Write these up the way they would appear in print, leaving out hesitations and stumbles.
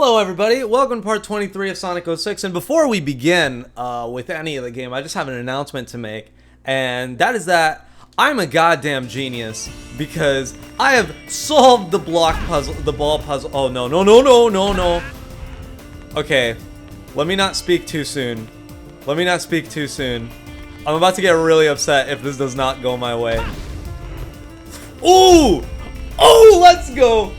Hello everybody, welcome to part 23 of Sonic 06, and before we begin with any of the game, I just have an announcement to make, and that is that I'm a goddamn genius, because I have solved the block puzzle, the ball puzzle. Oh no. Okay, let me not speak too soon. I'm about to get really upset if this does not go my way. Ooh! Oh, let's go!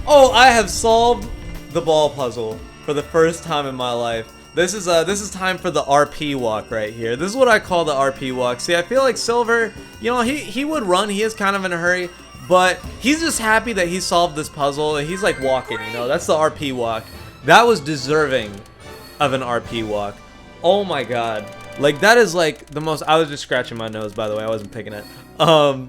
Oh, I have solved the ball puzzle for the first time in my life. This is time for the RP walk right here. This is what I call the RP walk. See, I feel like Silver, you know, he would run. He is kind of in a hurry, but he's just happy that he solved this puzzle and he's like walking, you know. That's the RP walk. That was deserving of an RP walk. Oh my god. Like, that is like the most. I was just scratching my nose, by the way. I wasn't picking it. I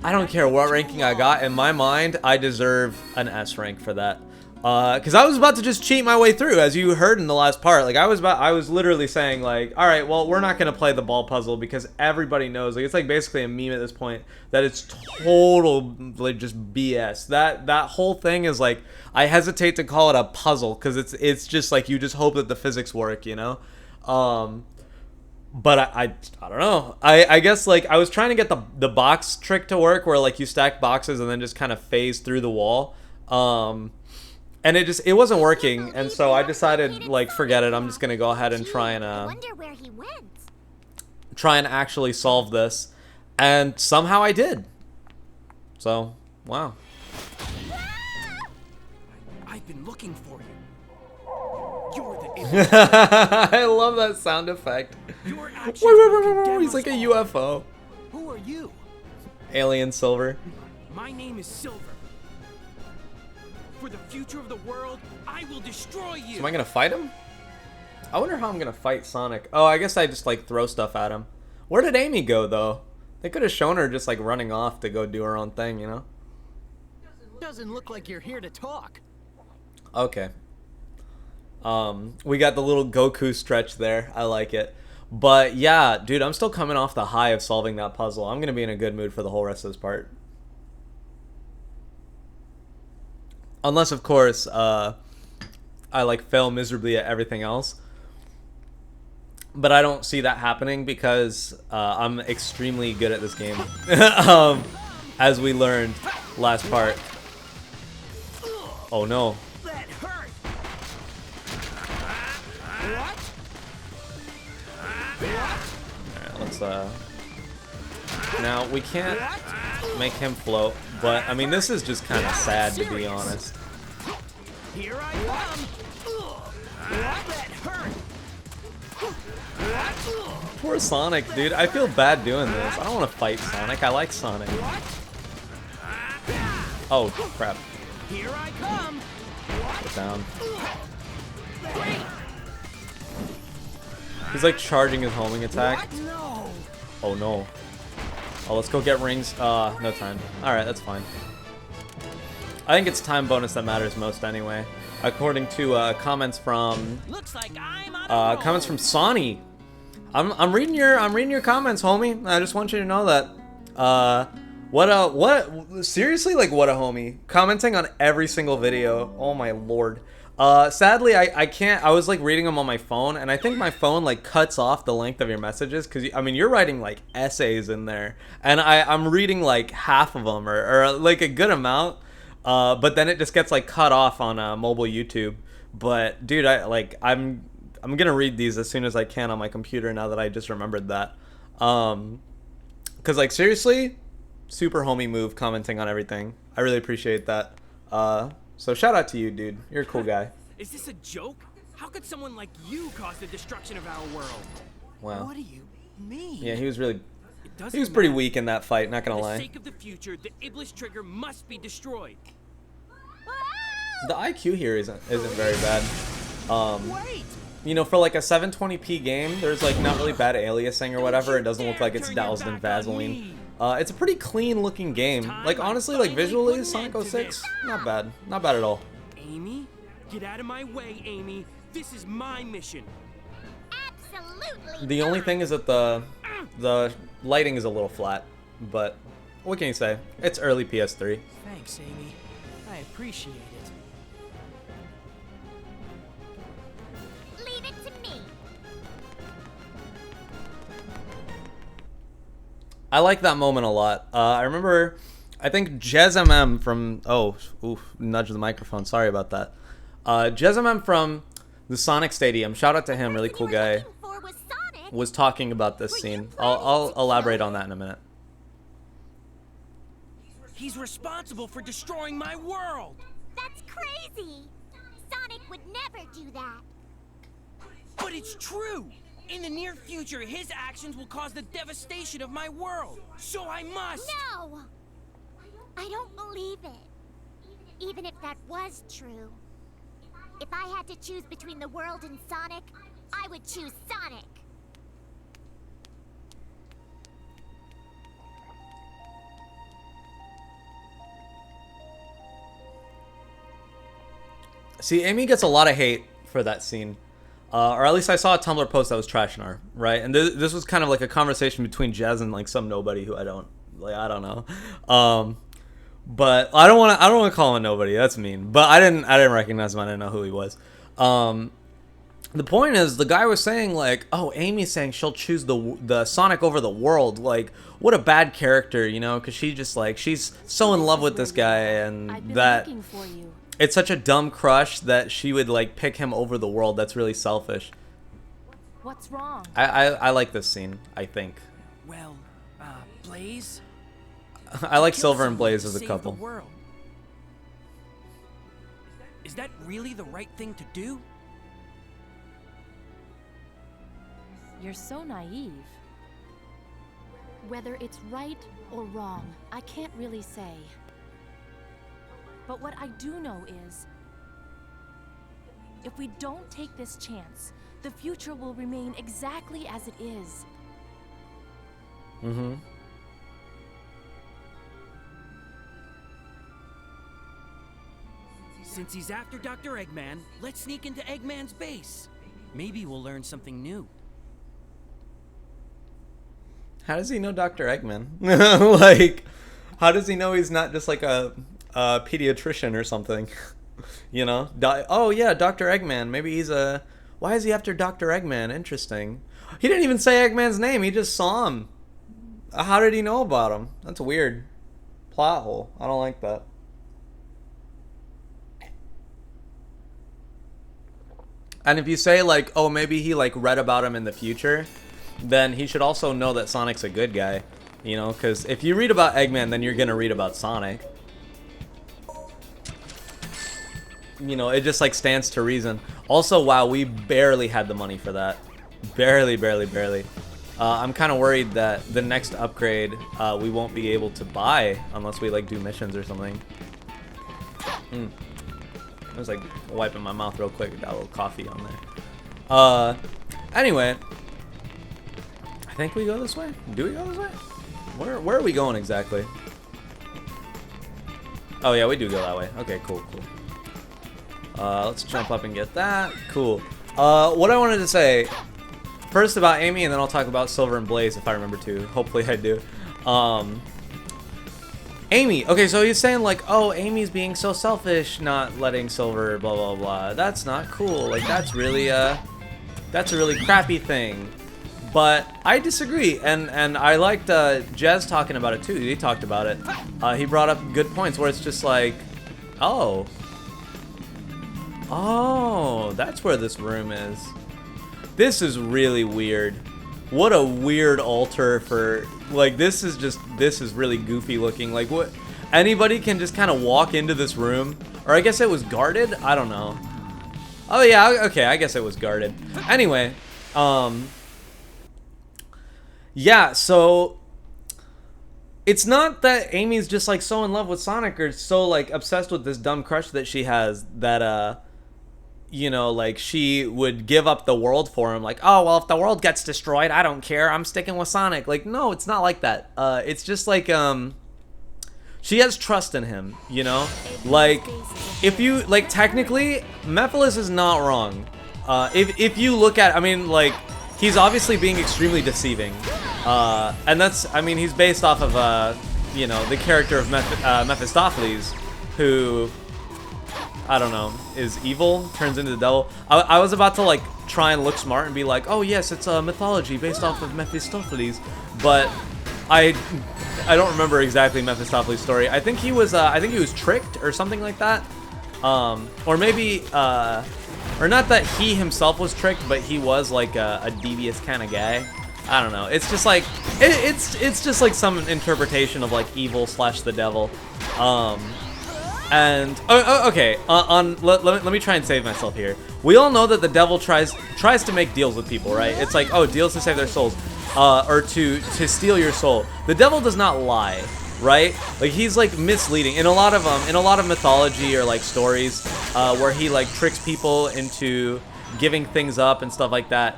don't care what ranking I got. In my mind, I deserve an S rank for that. Because I was about to just cheat my way through, as you heard in the last part. Like, I was literally saying, like, all right, well, we're not gonna play the ball puzzle because everybody knows, like, it's like basically a meme at this point that it's total, like, just BS. That whole thing is like, I hesitate to call it a puzzle because it's just like you just hope that the physics work, you know. But I don't know. I guess, like, I was trying to get the box trick to work where, like, you stack boxes and then just kind of phase through the wall. And it wasn't working, and so I decided, like, forget it. I'm just gonna go ahead and try and actually solve this, and somehow I did. So, wow. I've been looking for you. You're the I love that sound effect. He's like a UFO. Who are you? Alien Silver. My name is Silver. For the future of the world, I will destroy you. So am I gonna fight him? I wonder how I'm gonna fight Sonic. Oh, I guess I just, like, throw stuff at him. Where did Amy go, though? They could have shown her just, like, running off to go do her own thing, you know? Doesn't look like you're here to talk. Okay. We got the little Goku stretch there. I like it. But yeah, dude, I'm still coming off the high of solving that puzzle. I'm gonna be in a good mood for the whole rest of this part. Unless, of course, I, like, fail miserably at everything else. But I don't see that happening because I'm extremely good at this game. As we learned last part. Oh, no. That hurt. Alright, let's, now, we can't make him float, but, I mean, this is just kind of sad, to be honest. Here I come. That hurt. Poor Sonic, dude. I feel bad doing this. I don't want to fight Sonic. I like Sonic. Oh, crap. Here I come. Get down. He's, like, charging his homing attack. No. Oh, no. Oh, let's go get rings. No time. Alright, that's fine. I think it's time bonus that matters most anyway. According to comments from Sami. I'm reading your comments, homie. I just want you to know that. Seriously, like, what a homie. Commenting on every single video. Oh my lord. Sadly, I can't. I was, like, reading them on my phone, and I think my phone, like, cuts off the length of your messages, because, I mean, you're writing, like, essays in there, and I'm reading, like, half of them, or like, a good amount, but then it just gets, like, cut off on mobile YouTube. But, dude, I'm gonna read these as soon as I can on my computer now that I just remembered that. Because, like, seriously, super homie move commenting on everything. I really appreciate that. So shout out to you, dude. You're a cool guy. Is this a joke? How could someone like you cause the destruction of our world? Wow. What do you mean? Yeah, he was pretty weak in that fight, not gonna lie. For the sake of the future, the Iblis trigger must be destroyed. The IQ here isn't very bad. Wait! You know, for like a 720p game, there's, like, not really bad aliasing or whatever. It doesn't look like it's doused in Vaseline. It's a pretty clean looking game. Like, honestly, like, visually, Sonic 06, not bad. Not bad at all. Amy? Get out of my way, Amy. This is my mission. Absolutely. The only thing is that the lighting is a little flat, but what can you say? It's early PS3. Thanks, Amy. I appreciate it. I like that moment a lot. I remember, I think JezMM from, nudge the microphone. Sorry about that. JezMM from the Sonic Stadium. Shout out to him, really cool guy. Was talking about this scene. I'll elaborate on that in a minute. He's responsible for destroying my world. That's crazy. Sonic would never do that. But it's true. In the near future, his actions will cause the devastation of my world. So I must. No! I don't believe it. Even if that was true. If I had to choose between the world and Sonic, I would choose Sonic. See, Amy gets a lot of hate for that scene. Or at least I saw a Tumblr post that was trashing her, right? And this was kind of like a conversation between Jez and like some nobody who I don't know. But I don't want to call him a nobody. That's mean. But I didn't recognize him. I didn't know who he was. The point is, the guy was saying like, oh, Amy's saying she'll choose the Sonic over the world. Like, what a bad character, you know? Because she just like, she's so in love with this guy, and that it's such a dumb crush that she would like pick him over the world. That's really selfish. What's wrong? I like this scene, I think. Well, Blaze? I like Silver and Blaze as a couple. Is that really the right thing to do? You're so naive. Whether it's right or wrong, I can't really say. But what I do know is, if we don't take this chance, the future will remain exactly as it is. Mm-hmm. Since he's after Dr. Eggman, let's sneak into Eggman's base. Maybe we'll learn something new. How does he know Dr. Eggman? Like, how does he know he's not just like a pediatrician or something? You know? Oh yeah, Dr. Eggman. Maybe he's a... Why is he after Dr. Eggman? Interesting. He didn't even say Eggman's name. He just saw him. How did he know about him? That's weird. Plot hole. I don't like that. And if you say like, oh, maybe he like read about him in the future, then he should also know that Sonic's a good guy. You know, because if you read about Eggman, then you're going to read about Sonic. You know, it just like stands to reason. Also, wow, we barely had the money for that. Barely. I'm kind of worried that the next upgrade we won't be able to buy unless we like do missions or something. I was like wiping my mouth real quick. Got a little coffee on there. Anyway, I think we go this way. Do we go this way? Where are we going exactly? Oh yeah, we do go that way. Okay, cool. Let's jump up and get that. Cool. What I wanted to say first about Amy, and then I'll talk about Silver and Blaze if I remember to. Hopefully I do. Amy. Okay, so he's saying like, oh, Amy's being so selfish, not letting Silver, blah blah blah. That's not cool. Like that's a really crappy thing. But I disagree, and I liked Jez talking about it too. He talked about it. He brought up good points where it's just like, oh, that's where this room is. This is really weird. What a weird altar for, like, this is really goofy looking. Like, what? Anybody can just kind of walk into this room, or I guess it was guarded. I don't know. Oh yeah, okay, I guess it was guarded. Anyway, yeah, so it's not that Amy's just like so in love with Sonic or so like obsessed with this dumb crush that she has that you know, like she would give up the world for him. Like, oh well, if the world gets destroyed, I don't care. I'm sticking with Sonic. Like, no, it's not like that. It's just like she has trust in him, you know? Like, if you like technically, Mephiles is not wrong. If you look at, I mean, like, he's obviously being extremely deceiving, and that's, I mean, he's based off of, you know, the character of Mephistopheles, who, I don't know, is evil, turns into the devil. I was about to, like, try and look smart and be like, oh, yes, it's a mythology based off of Mephistopheles, but I don't remember exactly Mephistopheles' story. I think he was tricked or something like that. Or maybe or not that he himself was tricked, but he was like a devious kind of guy. I don't know. It's just like it's just like some interpretation of like evil / the devil. And okay, let me try and save myself here. We all know that the devil tries to make deals with people, right? It's like, oh, deals to save their souls, or to steal your soul. The devil does not lie, right? Like, he's like misleading in a lot of mythology or like stories, where he like tricks people into giving things up and stuff like that.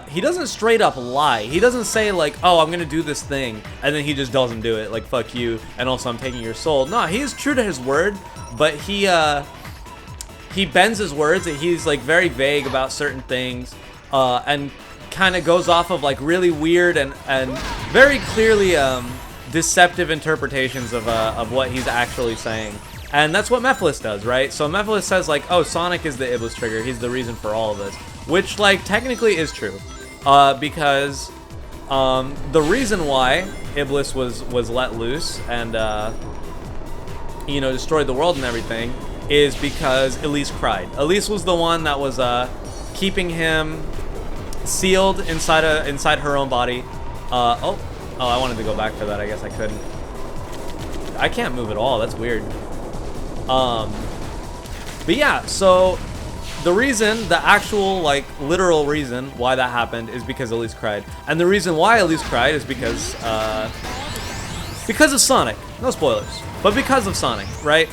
He doesn't straight up lie. He doesn't say like, oh, I'm gonna do this thing, and then he just doesn't do it, like, fuck you, and also I'm taking your soul. No, he is true to his word, but he bends his words. He's like very vague about certain things, and kind of goes off of like really weird and very clearly deceptive interpretations of what he's actually saying. And that's what Mephiles does, right? So Mephiles says like, oh, Sonic is the Iblis trigger. He's the reason for all of this. Which, like, technically is true. Because the reason why Iblis was let loose and, you know, destroyed the world and everything is because Elise cried. Elise was the one that was keeping him sealed inside her own body. Oh, I wanted to go back for that. I guess I couldn't. I can't move at all. That's weird. But yeah, so the reason, the actual, like, literal reason why that happened is because Elise cried. And the reason why Elise cried is because of Sonic. No spoilers. But because of Sonic, right?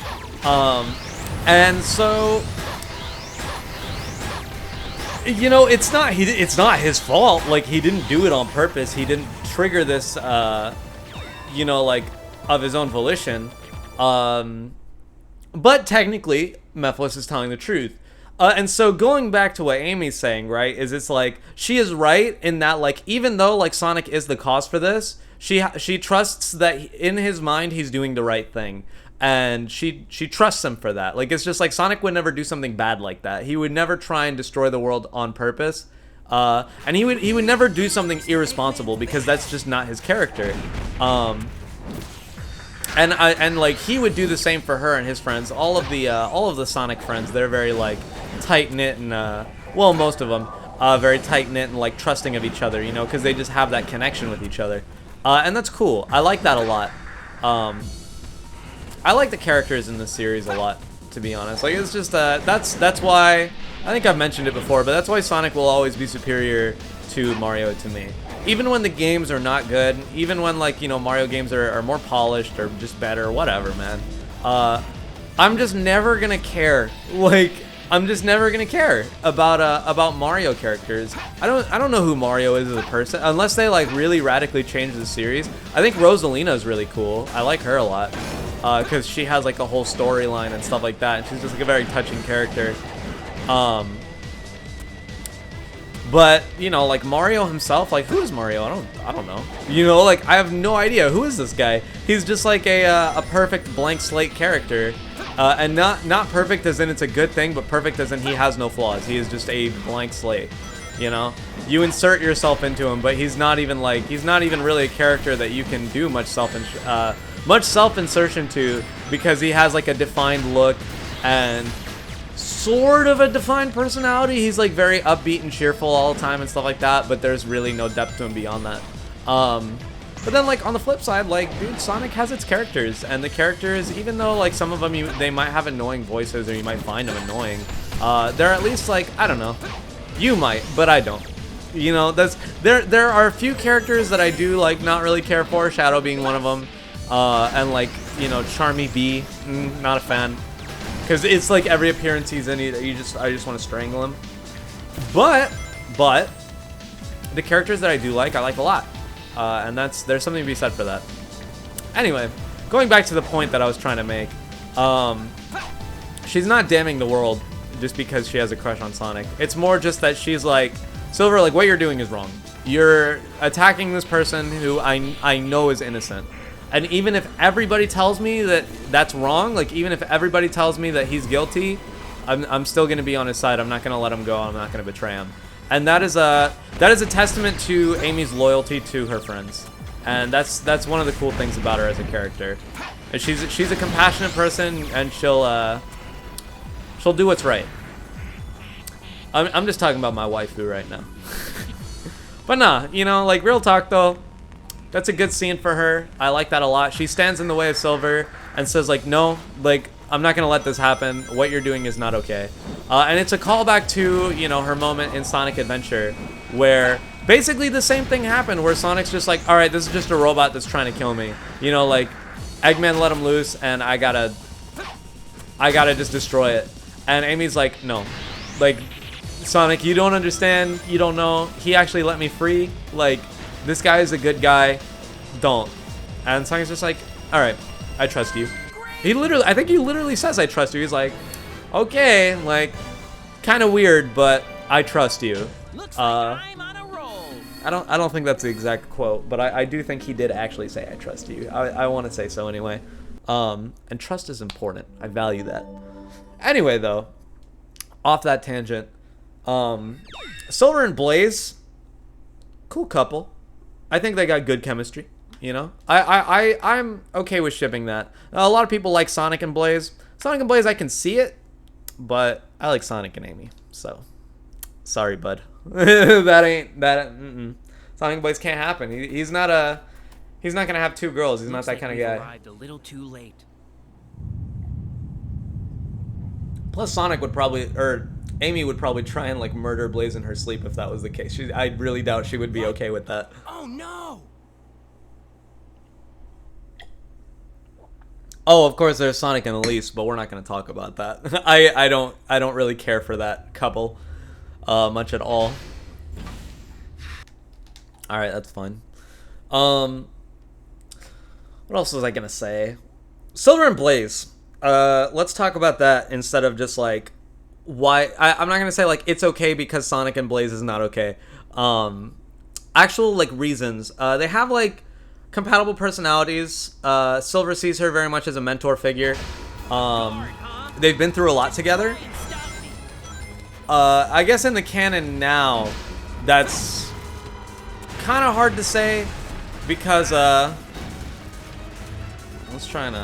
And so, you know, it's not his fault. Like, he didn't do it on purpose. He didn't trigger this, you know, like, of his own volition. But technically, Mephiles is telling the truth. And so going back to what Amy's saying, right, is it's like, she is right in that, like, even though, like, Sonic is the cause for this, she trusts that in his mind he's doing the right thing. And she trusts him for that. Like, it's just like Sonic would never do something bad like that. He would never try and destroy the world on purpose. And he would never do something irresponsible because that's just not his character. And like, he would do the same for her and his friends. All of the Sonic friends, they're very like tight-knit and well, most of them very tight-knit and like trusting of each other, you know, because they just have that connection with each other. And that's cool. I like that a lot. I like the characters in this series a lot, to be honest. Like, it's just that's why, I think I've mentioned it before, but that's why Sonic will always be superior to Mario to me. Even when the games are not good, even when, like, you know, Mario games are more polished or just better or whatever, man, I'm just never gonna care. Like, I'm just never gonna care about Mario characters. I don't know who Mario is as a person unless they like really radically change the series. I think Rosalina is really cool. I like her a lot because she has like a whole storyline and stuff like that, and she's just like a very touching character. But, you know, like, Mario himself, like, who is Mario? I don't know. You know, like, I have no idea. Who is this guy? He's just like a perfect blank slate character. And not perfect as in it's a good thing, but perfect as in he has no flaws. He is just a blank slate, you know? You insert yourself into him, but he's not even really a character that you can do much self-insertion to, because he has, like, a defined look and sort of a defined personality. He's like very upbeat and cheerful all the time and stuff like that, but there's really no depth to him beyond that. But then, like, on the flip side, like, dude, Sonic has its characters, and the characters, even though like some of them they might have annoying voices or you might find them annoying, they're at least like, I don't know, you might, but I don't. You know, there are a few characters that I do like not really care for, Shadow being one of them, and like, you know, Charmy B, not a fan. Because it's like every appearance he's in, I just want to strangle him. But the characters that I do like, I like a lot, and there's something to be said for that. Anyway, going back to the point that I was trying to make, she's not damning the world just because she has a crush on Sonic. It's more just that she's like, Silver, like, what you're doing is wrong. You're attacking this person who I know is innocent. And even if everybody tells me that that's wrong, like, even if everybody tells me that he's guilty, I'm still going to be on his side. I'm not going to let him go. I'm not going to betray him. And that is a testament to Amy's loyalty to her friends. and that's one of the cool things about her as a character. And she's a compassionate person, and she'll do what's right. I'm just talking about my waifu right now. But nah, you know, like, real talk though, that's a good scene for her. I like that a lot. She stands in the way of Silver and says, like, no, like, I'm not gonna let this happen. What you're doing is not okay. And it's a callback to, you know, her moment in Sonic Adventure, where basically the same thing happened, where Sonic's just like, all right, this is just a robot that's trying to kill me. You know, like, Eggman let him loose, and I gotta just destroy it. And Amy's like, no, like, Sonic, you don't understand. You don't know. He actually let me free. Like, this guy is a good guy. Don't. And Sonic's just like, all right, I trust you. I think he literally says, I trust you. He's like, okay, like, kind of weird, but I trust you. Looks like I'm on a roll. I don't think that's the exact quote, but I do think he did actually say, I trust you. I want to say so anyway. And trust is important. I value that. Anyway, though, off that tangent, Silver and Blaze, cool couple. I think they got good chemistry. You know, I'm okay with shipping that. A lot of people like Sonic and Blaze. Sonic and Blaze, I can see it, but I like Sonic and Amy. So, sorry, bud. Sonic and Blaze can't happen. He's not gonna have two girls. He's not that kind of guy. Arrived a little too late. Plus, Sonic would probably, or Amy would probably try and like murder Blaze in her sleep if that was the case. I really doubt she would be okay with that. Oh no! Oh, of course, there's Sonic and Elise, but we're not going to talk about that. I don't really care for that couple much at all. All right, that's fine. What else was I going to say? Silver and Blaze. Let's talk about that instead of just like why. I'm not going to say like it's okay because Sonic and Blaze is not okay. Actual like reasons. They have like compatible personalities. Silver sees her very much as a mentor figure. They've been through a lot together. I guess in the canon now, that's kind of hard to say because let's try and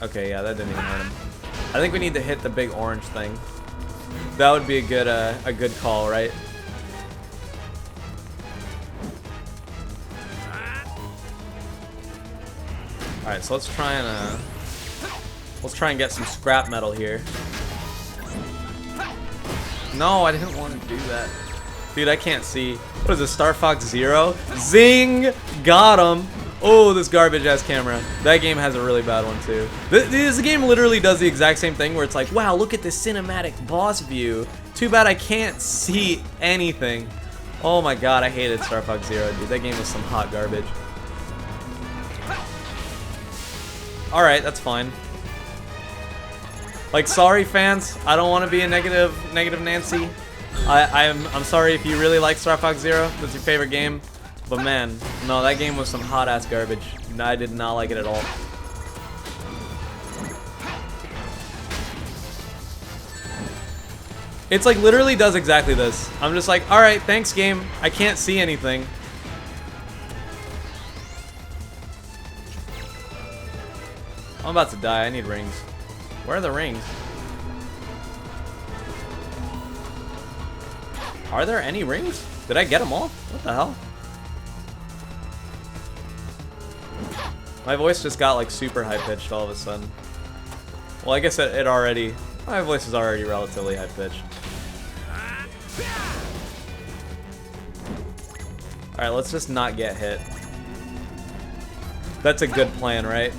okay, yeah, that didn't even hurt him. I think we need to hit the big orange thing. That would be a good call, right? All right, so let's try and get some scrap metal here. No, I didn't want to do that. Dude, I can't see. What is this, Star Fox Zero? Zing! Got him! Oh, this garbage-ass camera. That game has a really bad one, too. This game literally does the exact same thing where it's like, wow, look at this cinematic boss view. Too bad I can't see anything. Oh my god, I hated Star Fox Zero, dude. That game was some hot garbage. Alright, that's fine. Like, sorry fans, I don't want to be a negative Nancy. I'm sorry if you really like Star Fox Zero, that's your favorite game. But man, no, that game was some hot ass garbage. I did not like it at all. It's like literally does exactly this. I'm just like, alright, thanks game. I can't see anything. I'm about to die. I need rings. Where are the rings? Are there any rings? Did I get them all? What the hell? My voice just got like super high pitched all of a sudden. Well, I guess it already. My voice is already relatively high pitched. Alright, let's just not get hit. That's a good plan, right?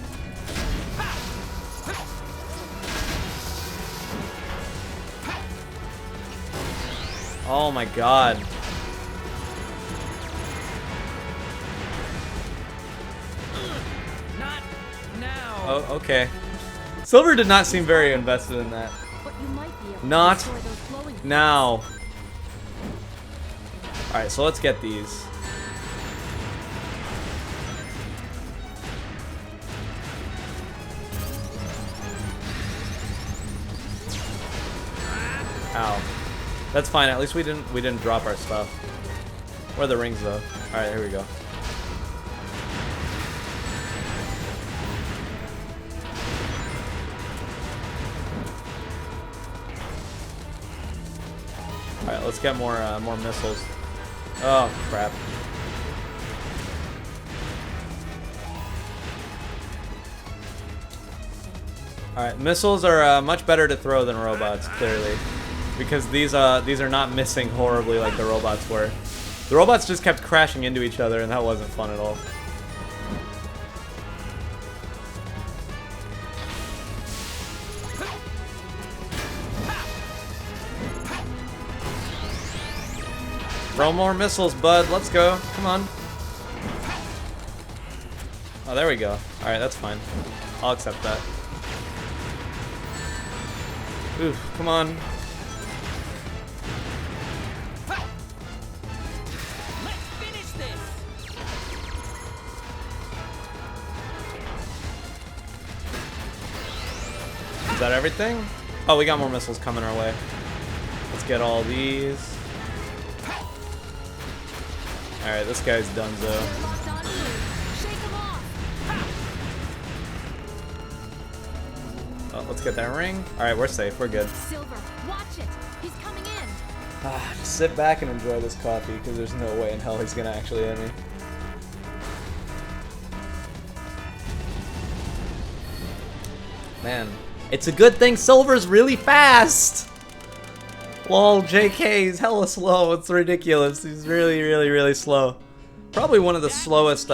Oh my god. Not now. Oh, okay. Silver did not seem very invested in that. But you might be able Not to destroy those glowing now. Alright, so let's get these. Ow. That's fine. At least we didn't drop our stuff. Where are the rings though? Alright, here we go. Alright, let's get more missiles. Oh crap. Alright, missiles are much better to throw than robots, clearly. Because these are not missing horribly like the robots were. The robots just kept crashing into each other, and that wasn't fun at all. Throw more missiles, bud. Let's go. Come on. Oh, there we go. Alright, that's fine. I'll accept that. Oof, come on. Let's finish this. Is that everything? Oh, we got more missiles coming our way. Let's get all these. Alright, this guy's donezo. Oh, let's get that ring. Alright, we're safe. We're good. Silver, watch it. He's coming in. Just sit back and enjoy this coffee, because there's no way in hell he's gonna actually hit me. Man, it's a good thing Silver's really fast! Lol, JK, he's hella slow. It's ridiculous. He's really, really, really slow. Probably one of the slowest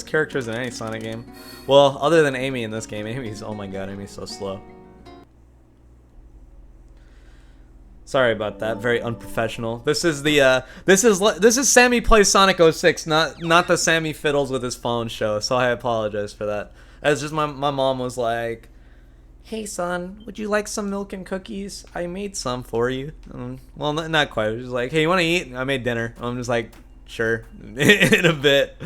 characters in any Sonic game. Well, other than Amy in this game. Amy's, oh my god, Amy's so slow. Sorry about that. Very unprofessional. This is the this is Sammy plays Sonic 06, not the Sammy fiddles with his phone show. So I apologize for that. That's just my mom was like, "Hey son, would you like some milk and cookies? I made some for you." Well, not quite. It was just like, "Hey, you want to eat?" I made dinner. I'm just like, "Sure," in a bit.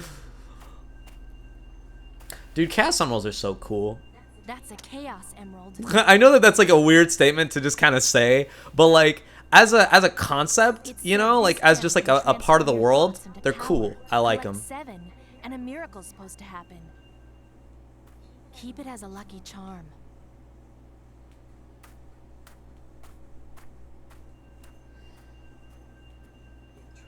Dude, Chaos Emeralds are so cool. That's a Chaos Emerald. I know that that's like a weird statement to just kind of say, but like as a concept, you know, like as just like a part of the world, they're cool. I like them. 7, and a miracle's supposed to happen. Keep it as a lucky charm.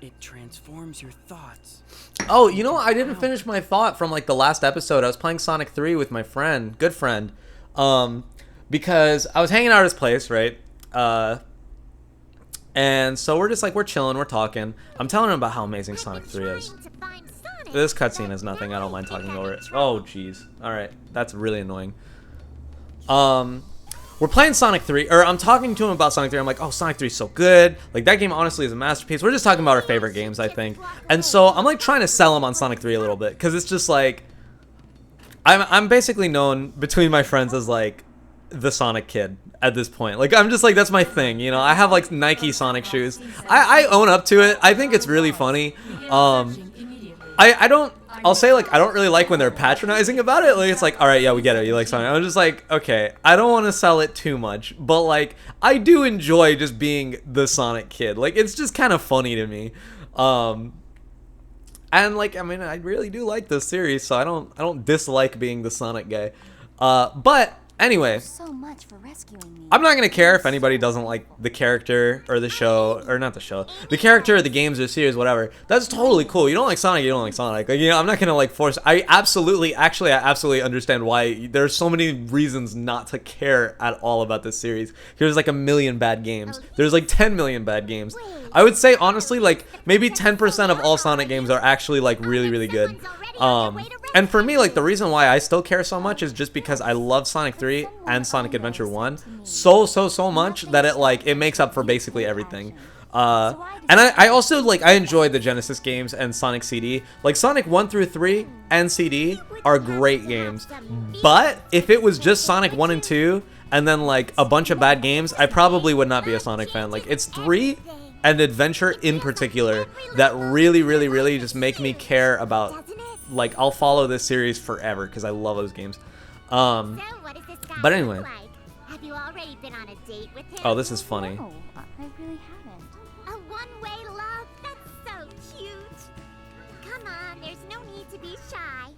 It transforms your thoughts. Oh, you know, I didn't finish my thought from like the last episode. I was playing Sonic 3 with my friend, good friend, because I was hanging out at his place, right? And so we're just like, we're chilling, we're talking. I'm telling him about how amazing Sonic 3 is. This cutscene is nothing. I don't mind talking over it. Oh, jeez. All right, that's really annoying. We're playing Sonic 3, or I'm talking to him about Sonic 3. I'm like, oh, Sonic 3 is so good. Like, that game honestly is a masterpiece. We're just talking about our favorite games, I think. And so I'm like trying to sell him on Sonic 3 a little bit, because it's just like, I'm basically known between my friends as like the Sonic kid at this point. Like, I'm just like, that's my thing, you know. I have like Nike Sonic shoes. I own up to it. I think it's really funny. I'll say, like, I don't really like when they're patronizing about it. Like, it's like, all right, yeah, we get it. You like Sonic. I'm just like, okay, I don't want to sell it too much. But, like, I do enjoy just being the Sonic kid. Like, it's just kind of funny to me. And, like, I mean, I really do like this series, so I don't dislike being the Sonic guy. But, anyway. So much for rescuing me. I'm not gonna care if anybody doesn't like the character or the show, or not the show, the character or the games or series, whatever. That's totally cool. You don't like Sonic, you don't like Sonic. Like, you know, I'm not gonna like force. I absolutely understand why there's so many reasons not to care at all about this series. There's like a million bad games. There's like 10 million bad games. I would say honestly, like maybe 10% of all Sonic games are actually like really, really good. And for me, like, the reason why I still care so much is just because I love Sonic 3 and Sonic Adventure 1 so much that it makes up for basically everything. And I also, like, I enjoy the Genesis games and Sonic CD. Like, Sonic 1 through 3 and CD are great games. But if it was just Sonic 1 and 2 and then, like, a bunch of bad games, I probably would not be a Sonic fan. Like, it's 3 and Adventure in particular that really, really, really just make me care about, like, I'll follow this series forever because I love those games. But anyway. Have you already been on a date with him? Oh, this is funny. No, I really haven't. A one-way love on, there's no need to be shy.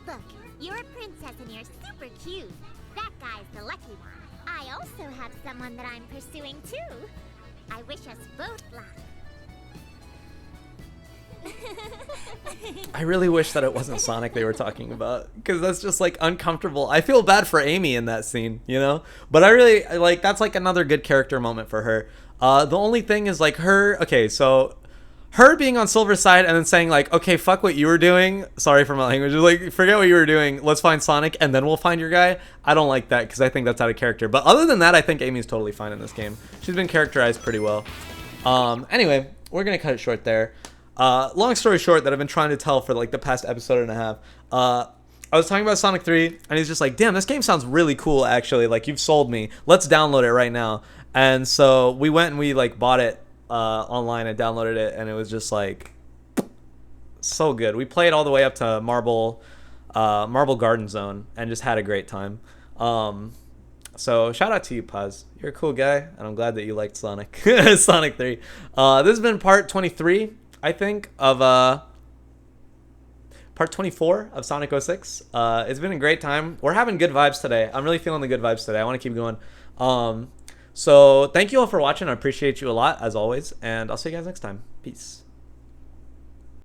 Look, you're a princess and you're super cute. That guy's the lucky one. I also have someone that I'm pursuing too. I wish us both luck. I really wish that it wasn't Sonic they were talking about, because that's just like uncomfortable. I feel bad for Amy in that scene, you know? But I really like, that's like another good character moment for her. The only thing is like her being on Silver's side and then saying like, okay, fuck what you were doing. Sorry for my language. Like, forget what you were doing. Let's find Sonic and then we'll find your guy. I don't like that because I think that's out of character. But other than that, I think Amy's totally fine in this game. She's been characterized pretty well. Anyway, we're going to cut it short there. Long story short that I've been trying to tell for like the past episode and a half. I was talking about Sonic 3 and he's just like, damn, this game sounds really cool actually. Like, you've sold me. Let's download it right now. And so we went and we like bought it online and downloaded it, and it was just like so good. We played all the way up to Marble Garden Zone and just had a great time. So shout out to you, Paz. You're a cool guy, and I'm glad that you liked Sonic. Sonic 3. This has been part 23, I think, of part 24 of Sonic 06. It's been a great time. We're having good vibes today. I'm really feeling the good vibes today. I want to keep going. So thank you all for watching. I appreciate you a lot, as always, and I'll see you guys next time. Peace.